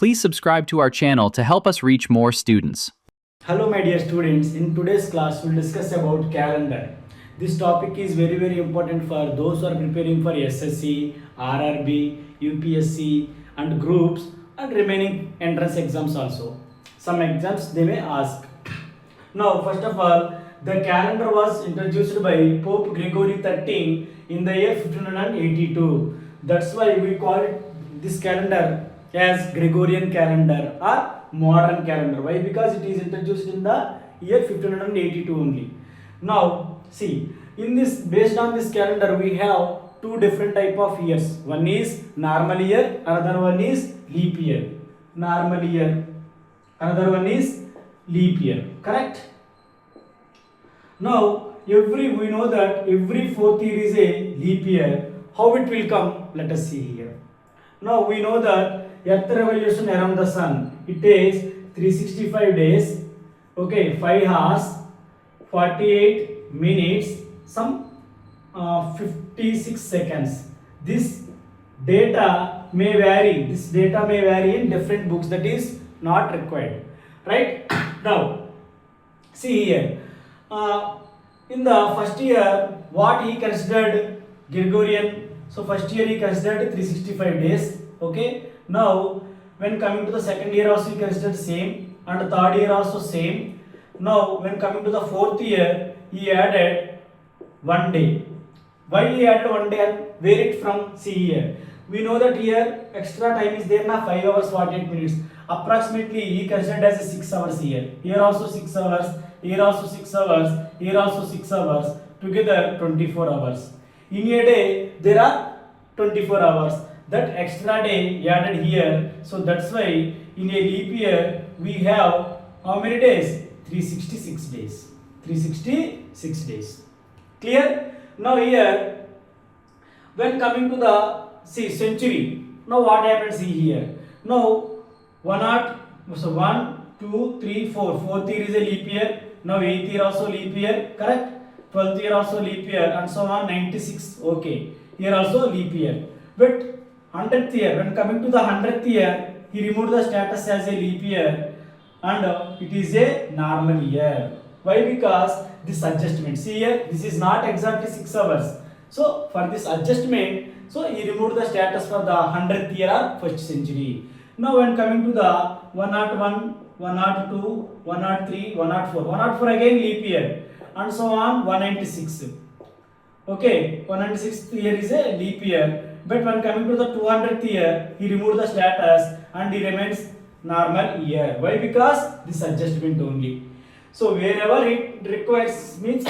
Please subscribe to our channel to help us reach more students. Hello my dear students, in today's class we'll discuss about calendar. This topic is very important for those who are preparing for SSC, RRB, UPSC and groups and remaining entrance exams also. Some exams they may ask. Now first of all, the calendar was introduced by Pope Gregory XIII in the year 1582. That's why we call it this calendar as Gregorian calendar or modern calendar. Why? Because it is introduced in the year 1582 only. Now see, in this, based on this calendar we have two different type of years. One is normal year, another one is leap year. Normal year, another one is leap year, correct? Now we know that every fourth year is a leap year. How it will come? Let us see here. Now we know that Earth revolution around the sun, it takes 365 days, okay, 5 hours, 48 minutes, some 56 seconds. This data may vary. In different books. That is not required, right? Now see here. In the first year, what he considered Gregorian. So first year he considered 365 days. Okay. Now when coming to the second year also he considered same, and third year also same. Now when coming to the fourth year he added 1 day. Why he added 1 day and where it from? See here. We know that here extra time is there na 5 hours 48 minutes. Approximately he considered as a 6 hours here. Here also 6 hours. Here also 6 hours. Here also 6 hours. Together 24 hours. In a day there are 24 hours. That extra day added here. So that's why in a leap year we have how many days? 366 days. 366 days. Clear? Now here when coming to the century. Now what happens here? Now 1, 2, 3, 4. Fourth year is a leap year. Now 8th year also leap year, correct? 12th year also leap year and so on. 96. Okay. Here also leap year. But 100th year, when coming to the 100th year, he removed the status as a leap year and it is a normal year. Why? Because this adjustment. See here, this is not exactly 6 hours. So for this adjustment, so he removed the status for the 100th year or first century. Now when coming to the 101, 102, 103, 104. 104 again leap year and so on. 196. Okay, 196th year is a leap year. But when coming to the 200th year, he removed the status and he remains normal year. Why? Because this adjustment only. So wherever it requires means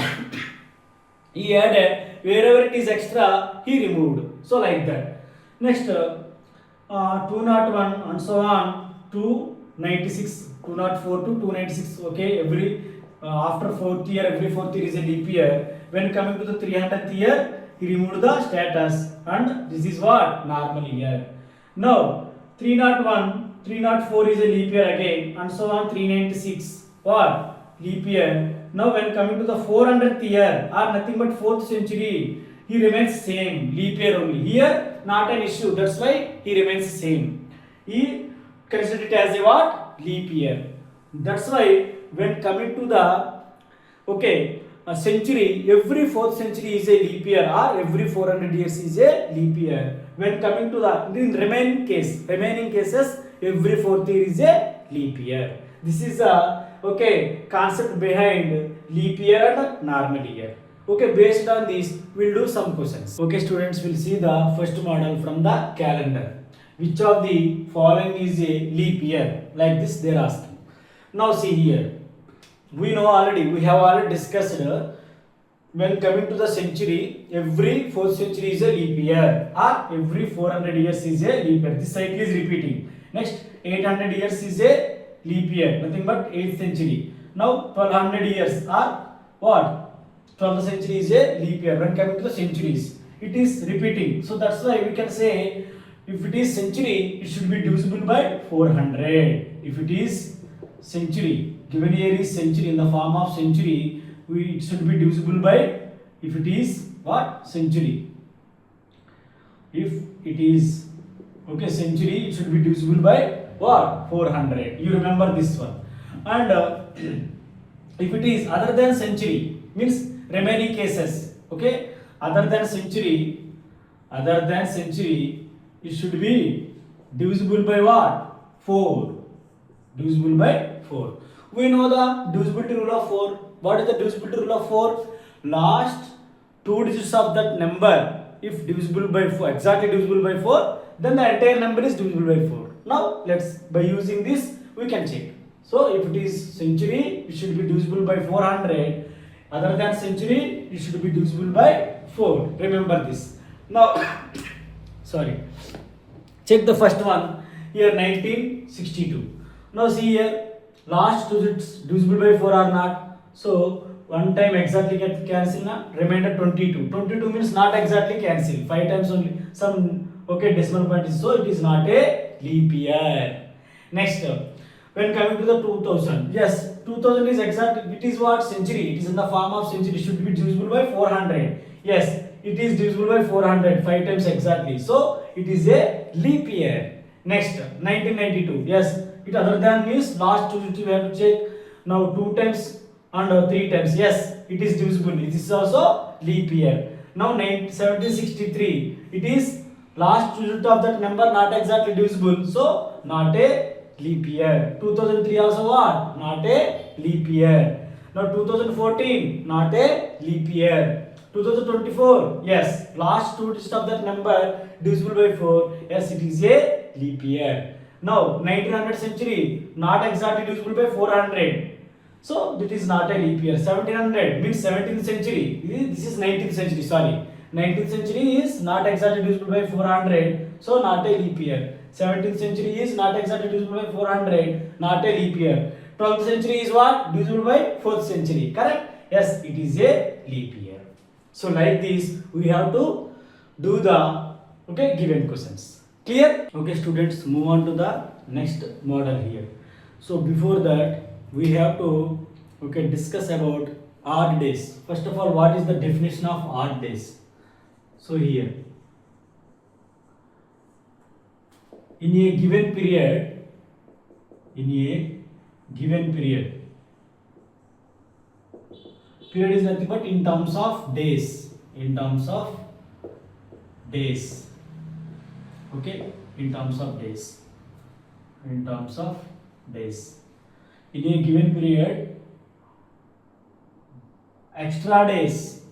he added, wherever it is extra he removed. So like that. Next 201 and so on. 296, 204 to 296. Okay, every after fourth year, every fourth year is a leap year. When coming to the 300th year, he removed the status and this is what? Normal year. Now 301, 304 is a leap year again and so on. 396 what? Leap year. Now when coming to the 400th year or nothing but 4th century, he remains same, leap year only. Here not an issue, that's why he remains same. He considered it as a what? Leap year. That's why when coming to the a century, every 4th century is a leap year or every 400 years is a leap year. When coming to the remaining cases, every 4th year is a leap year. This is a concept behind leap year and normal year. Okay, based on this, we'll do some questions. Okay, students, will see the first model from the calendar. Which of the following is a leap year? Like this, they're asking. Now see here. We have already discussed when coming to the century, every 4th century is a leap year or every 400 years is a leap year. This cycle is repeating. Next 800 years is a leap year, nothing but 8th century. Now 1200 years or what? 12th century is a leap year. When coming to the centuries, it is repeating. So that's why we can say if it is century, it should be divisible by 400. If it is century, given here is century in the form of century, it should be divisible by, if it is what? Century. If it is century, it should be divisible by what? 400. You remember this one. And if it is other than century, means remaining cases, okay? Other than century, it should be divisible by what? 4. Divisible by 4. We know the divisibility rule of 4. What is the divisibility rule of 4? Last 2 digits of that number, if divisible by 4, exactly divisible by 4, then the entire number is divisible by 4. Now, by using this, we can check. So, if it is century, it should be divisible by 400. Other than century, it should be divisible by 4. Remember this. Now, sorry. Check the first one. Here, 1962. Now, see here, last 2 digits divisible by 4 or not. So, one time exactly get cancelled na, remainder 22. 22 means not exactly cancelled. 5 times only. Some, okay, decimal point is, so it is not a leap year. Next, when coming to the 2000, yes, 2000 is exact, it is what? Century. It is in the form of century. It should be divisible by 400. Yes, it is divisible by 400, 5 times exactly. So, it is a leap year. Next, 1992. Yes, it other than means last 2 digits we have to check. Now, 2 times and 3 times. Yes, it is divisible. This is also leap year. Now, 1763. It is last 2 digits of that number not exactly divisible. So, not a leap year. 2003 also what? Not a leap year. Now 2014, not a leap year. 2024, yes, last 2 digits of that number divisible by 4. Yes, it is a leap year. Now 1900 century, not exactly divisible by 400. So that is not a leap year. 1700 means 17th century. This is 19th century. Sorry, 19th century is not exactly divisible by 400. So not a leap year. 17th century is not exactly divisible by 400, not a leap year. 12th century is what? Divisible by 4th century, correct? Yes, it is a leap year. So like this, we have to do the given questions. Clear? Okay, students, move on to the next model here. So before that, we have to discuss about odd days. First of all, what is the definition of odd days? So here, in a given period, period is nothing but in terms of days, okay, in terms of days, in a given period, extra days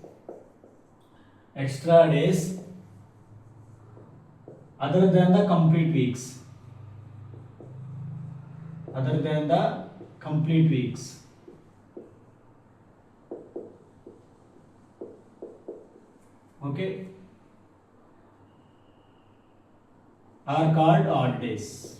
other than the complete weeks, okay, are called odd days.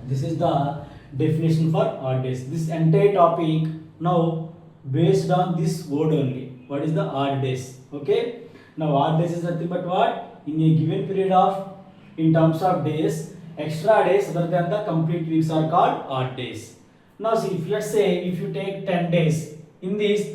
This is the definition for odd days. This entire topic now based on this word only. What is the odd days? Okay. Now odd days is nothing but what? In a given period of, in terms of days, extra days other than the complete weeks are called odd days. Now see, if let's say if you take 10 days, in this,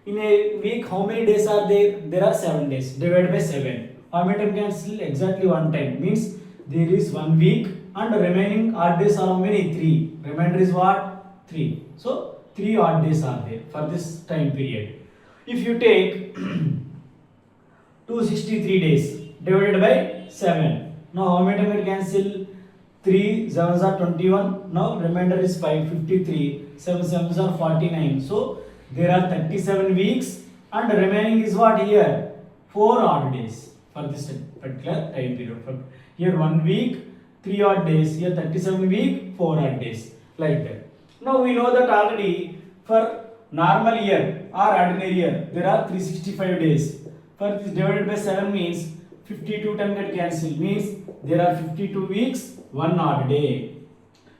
in a week, how many days are there? There are 7 days. Divided by 7. How many times cancel? Exactly 1 time. Means there is 1 week and remaining odd days are how many? 3. Remainder is what? 3. So 3 odd days are there for this time period. If you take 263 days divided by 7. Now how many times it cancel? 3 7s are 21. Now remainder is 5, 53. 7 7s are 49. So there are 37 weeks and remaining is what here? 4 odd days for this particular time period. Here 1 week, 3 odd days. Here 37 week, 4 odd days. Like that. Now we know that already for normal year or ordinary year there are 365 days. For this divided by 7 means 52 times get cancelled, means there are 52 weeks, 1 odd day.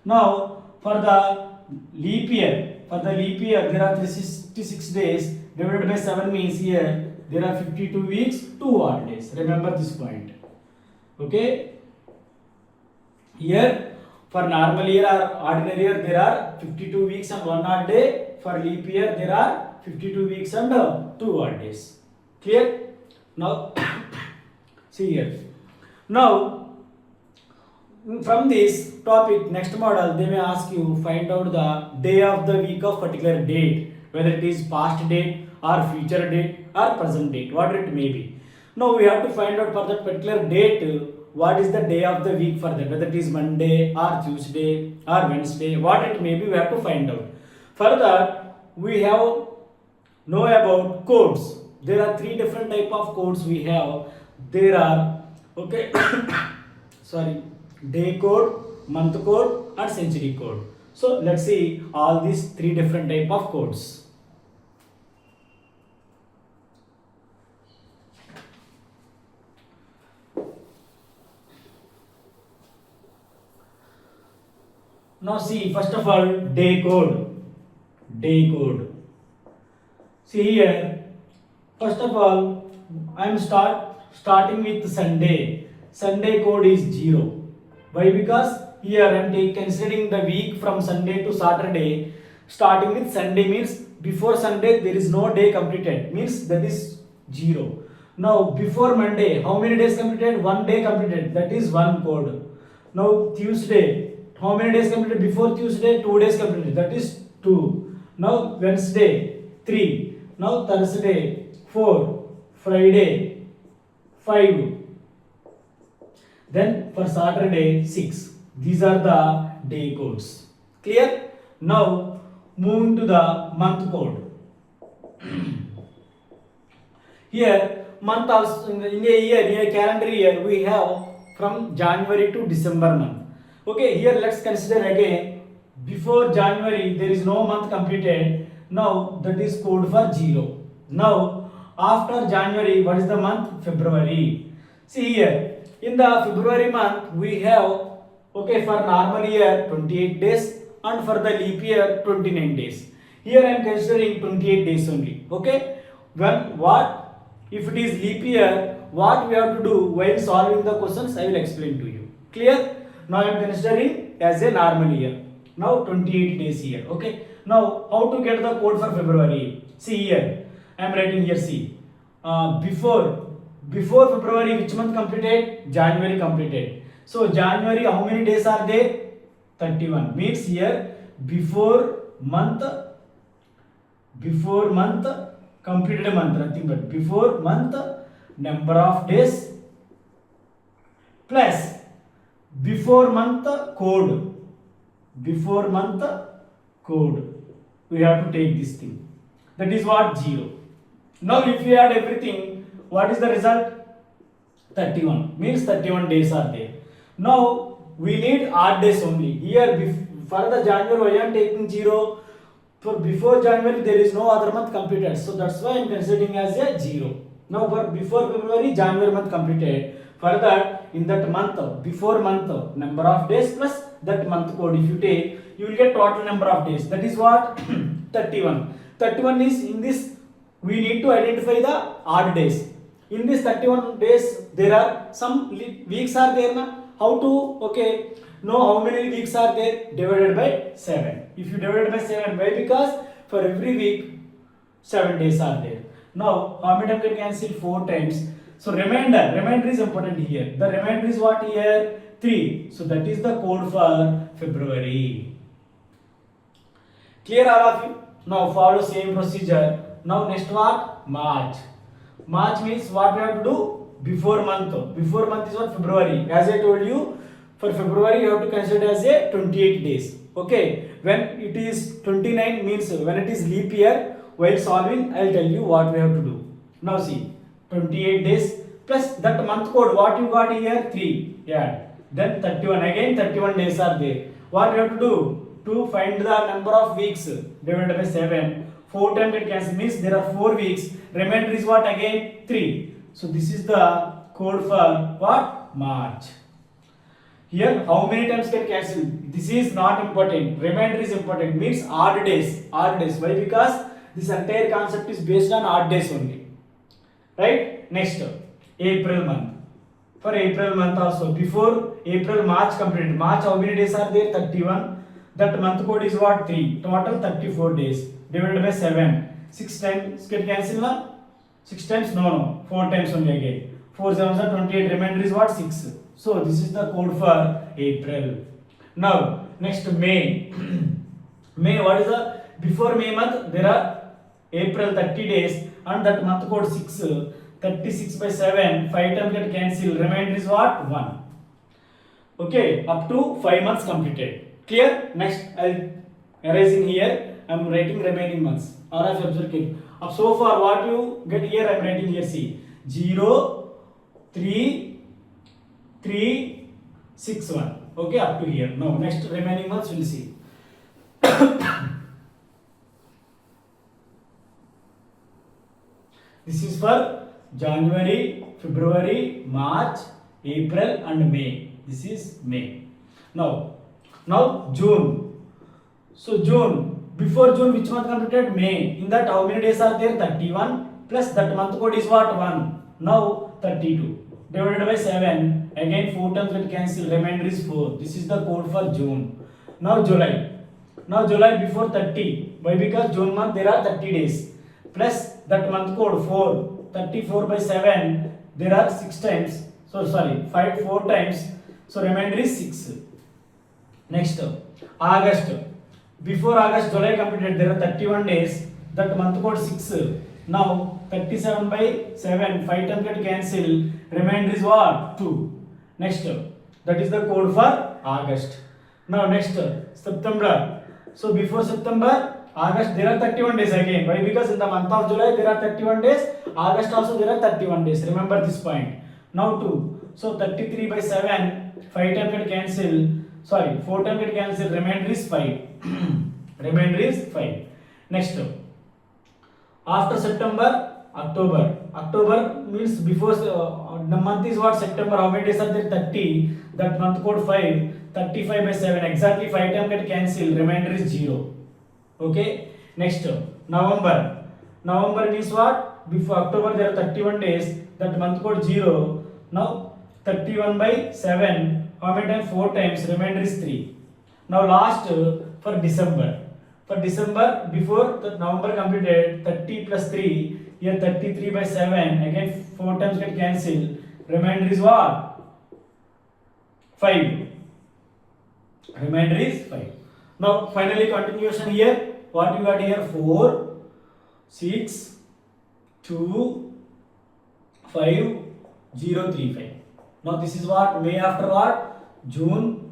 Now for the leap year, there are 366 days divided by 7 means here there are 52 weeks, 2 odd days. Remember this point. Okay. Here for normal year or ordinary year there are 52 weeks and 1 odd day. For leap year there are 52 weeks and 2 odd days. Clear? Now see here. Now from this topic, next model, they may ask you find out the day of the week of particular date, whether it is past date or future date or present date, whatever it may be. Now we have to find out for that particular date what is the day of the week for that, whether it is Monday or Tuesday or Wednesday, what it may be, we have to find out. Further, we have know about codes. There are three different type of codes we have. There are okay sorry, day code, month code and century code. So let's see all these three different type of codes. Now see, first of all, day code. Day code. See here, first of all, I am starting with Sunday. Sunday code is 0. Why? Because here I am considering the week from Sunday to Saturday. Starting with Sunday means before Sunday there is no day completed, means that is 0. Now before Monday, how many days completed? 1 day completed, that is 1 code. Now Tuesday, how many days completed? Before Tuesday, 2 days completed, that is 2. Now Wednesday, 3. Now Thursday, 4. Friday, 5. Then for Saturday, 6. These are the day codes. Clear? Now moving to the month code. Here month also in a year, in a calendar year, we have from January to December month. Okay, here let's consider again. Before January there is no month completed. Now that is code for 0. Now after January, what is the month? February. See here, in the February month we have, okay, for normal year 28 days and for the leap year 29 days. Here I am considering 28 days only. Okay, when what if it is leap year, what we have to do while solving the questions, I will explain to you. Clear? Now I am considering as a normal year. Now 28 days here. Okay, now how to get the code for February? See here, I am writing here. See, before February, which month completed? January completed. So January, how many days are there? 31. Means here before month completed month, nothing but before month number of days plus before month code. Before month code, we have to take this thing. That is what? 0. Now if we add everything, what is the result? 31. Means 31 days are there. Now we need odd days only. Here for the January I am taking 0. For before January there is no other month completed. So that's why I am considering as a 0. Now for before February, January month completed. For that, in that month, before month, number of days plus that month code, if you take, you will get total number of days. That is what? 31. 31 is in this, we need to identify the odd days. In this 31 days, there are some weeks are there. Na? How to, okay, know how many weeks are there? Divided by 7. If you divide by 7, why? Because for every week, 7 days are there. Now, how many times can cancel? 4 times. So remainder is important here. The remainder is what here? 3. So that is the code for February. Clear all of you? Now follow same procedure. Now next what? March. March means what we have to do? Before month. Before month is what? February. As I told you, for February you have to consider as a 28 days. Okay. When it is 29 means when it is leap year, while solving I will tell you what we have to do. Now see, 28 days plus that month code, what you got here? 3. Yeah. Then 31, again 31 days are there. What we have to do? To find the number of weeks divided by 7. 4 times it cancels, means there are 4 weeks. Remainder is what? Again 3. So this is the code for what? March. Here how many times can cancel? This is not important. Remainder is important, means odd days. Odd days. Why? Because this entire concept is based on odd days only. Right? Next, April month. For April month also, before April, March completed. March, how many days are there? 31. That month code is what? 3. Total 34 days. Divided by 7. 6 times can cancel now? 6 times? No. 4 times only again. 4 7 are 28. Remainder is what? 6. So this is the code for April. Now next May. May, what is the before May month? There are April 30 days and that month code 6. 36 by 7, 5 times get cancelled. Remainder is what? 1. Okay, up to 5 months completed. Clear? Next, I'll erasing here. I'm writing remaining months. Or I've observed. So far, what you get here, I'm writing here. See, 0, 3, 3, 6, 1. Okay, up to here. Now, next remaining months we'll see. This is for January, February, March, April and May. This is May. Now June. So June, before June which month completed? May. In that how many days are there? 31 plus that month code is what? 1. Now 32 divided by 7. Again 4 times get cancelled. Remainder is 4. This is the code for June. Now July. Now July before 30. Why? Because June month there are 30 days. Plus that month code 4. 34 by 7. There are 6 times. So sorry, 4 times. So remainder is 6. Next, August. Before August, July completed. There are 31 days. That month code 6. Now 37 by 7. 5 times get cancelled. Remainder is what? 2. Next, that is the code for August. Now next, September. So before September, August there are 31 days again. Why? Because in the month of July there are 31 days. August also there are 31 days. Remember this point. Now 2. So 33 by 7. 5 times get cancelled. Sorry, 4 times get cancelled. Remainder is 5. Remainder is 5. Next. After September, October. October means before the month is what? September. How many days are there? 30. That month code 5. 35 by 7. Exactly 5 times get cancelled. Remainder is 0. Okay. Next. November. November means what? Before October there are 31 days. That month code 0. Now 31 by 7. How many times? 4 times. Remainder is 3. Now last for December. For December, before the November completed, 30 plus 3. Here 33 by 7. Again 4 times get cancelled. Remainder is what? 5. Remainder is 5. Now finally continuation here. What you got here? 4, 6, 2, 5, 0, 3, 5. Now this is what? May after what? June,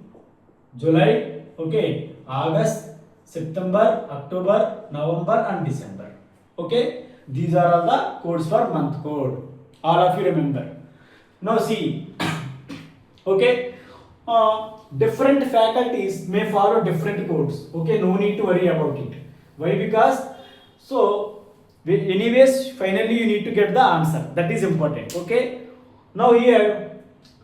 July, okay, August, September, October, November and December. Okay, these are all the codes for month code. All of you remember. Now see, okay, different faculties may follow different codes. Okay, no need to worry about it. Why? Because so anyways finally you need to get the answer. That is important. Okay. Now here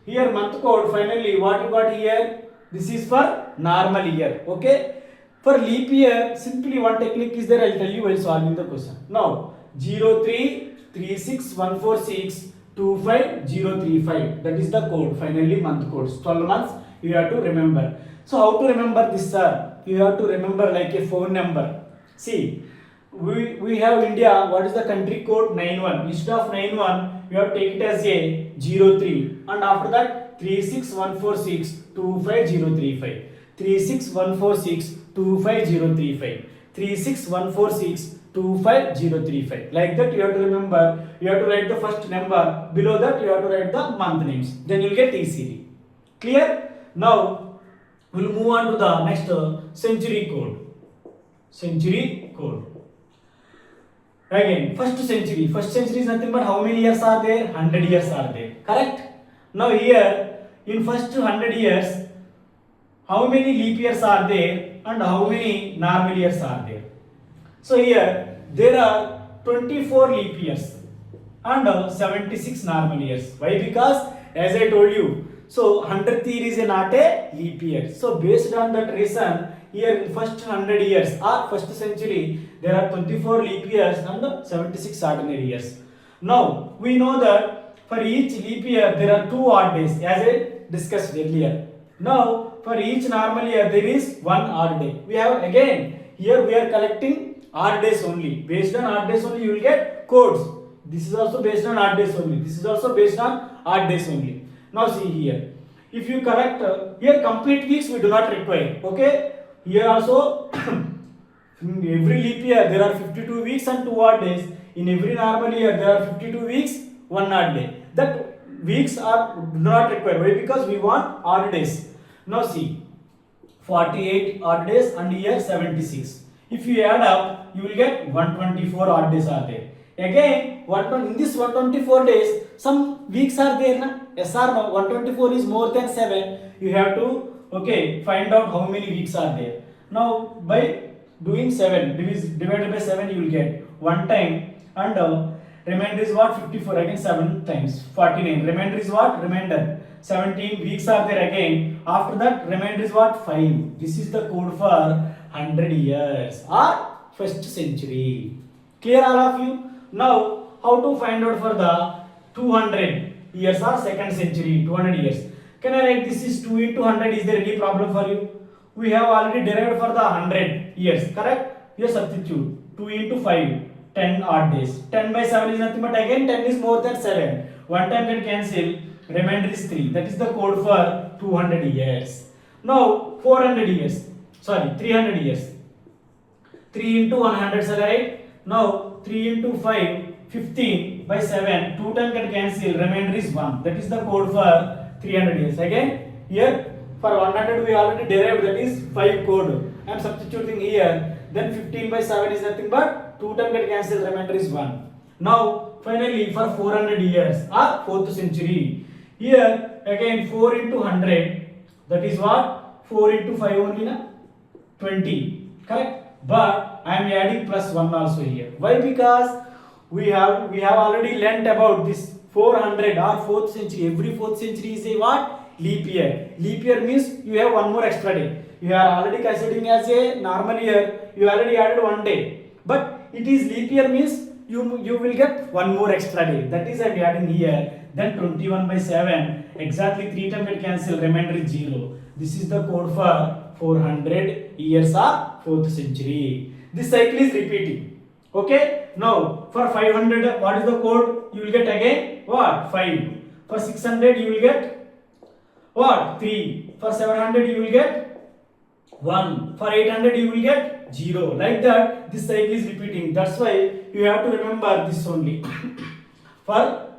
month code finally what you got here? This is for normal year. Okay. For leap year simply one technique is there. I'll tell you while solving the question. Now 03361462505. That is the code. Finally month codes. 12 months you have to remember. So how to remember this, sir? You have to remember like a phone number. See, we have India. What is the country code? 91. Instead of 91, you have to take it as a 03, and after that 361462505. 361462505. 361462505. Like that you have to remember. You have to write the first number. Below that you have to write the month names. Then you will get easily. Clear? Now we'll move on to the next century code. Century code. Again, first century. First century is nothing but how many years are there? 100 years are there. Correct? Now here, in first 100 years, how many leap years are there and how many normal years are there? So here, there are 24 leap years and 76 normal years. Why? Because as I told you, so 100th year is not a leap year. So based on that reason, here in first 100 years or first century, there are 24 leap years and 76 ordinary years. Now we know that for each leap year there are 2 odd days, as I discussed earlier. Now for each normal year there is 1 odd day. We have again here we are collecting odd days only. Based on odd days only you will get codes. This is also based on odd days only. This is also based on odd days only. Now see here. if you correct here complete weeks we do not require. Okay, here also in every leap year there are 52 weeks and 2 odd days. In every normal year there are 52 weeks, 1 odd day. That weeks are do not required. Why? Because we want odd days. Now see, 48 odd days and here 76. If you add up, you will get 124 odd days are there. Again, in this 124 days, some weeks are there. Na? Yes or no? 124 is more than 7. You have to find out how many weeks are there. Now by doing 7 divided by 7, you will get 1 time, and remainder is what? 54. Again 7 times 49. Remainder is what? Remainder 17 weeks are there again. After that remainder is what? 5. This is the code for 100 years or first century. Clear all of you? Now how to find out for the 200 years or second century, 200 years? Can I write this is 2 into 100? Is there any problem for you? We have already derived for the 100 years, correct? Here substitute 2 into 5, 10 odd days. 10 by 7 is nothing but again 10 is more than 7. 1 time can cancel, remainder is 3. That is the code for 200 years. Now 400 years, sorry 300 years. 3 into 100 shall I write? Now 3 into 5, 15 by 7, 2 time can cancel, remainder is 1. That is the code for 300 years. Again here for 100 we already derived, that is 5 code. I am substituting here. Then 15 by 7 is nothing but 2 time can cancel, remainder is 1. Now finally for 400 years or 4th century. Here again 4 into 100, that is what? 4 into 5 only na? 20. Correct? But I am adding plus 1 also here. Why? Because we have already learnt about this 400 or 4th century. Every 4th century is a what? Leap year. Leap year means you have one more extra day. You are already considering as a normal year. You already added 1 day. But it is leap year means you will get one more extra day. That is I am adding here. Then 21 by 7. Exactly 3 times will cancel. Remainder is 0. This is the code for 400 years or 4th century. This cycle is repeating. Okay. Now for 500, what is the code? You will get again what? 5. For 600 you will get what? 3. For 700 you will get 1. For 800 you will get 0. Like that this cycle is repeating. That's why you have to remember this only. For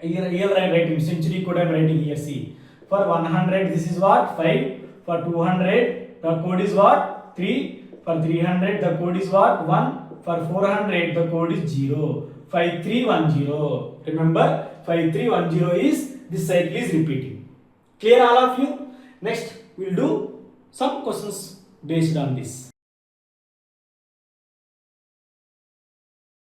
real writing, century code I am writing here. See. For 100 this is what? 5. For 200 the code is what? 3. For 300 the code is what? 1. For 400 the code is 0. 5310. Remember 5310 is this cycle is repeating. Clear all of you? Next we will do some questions based on this.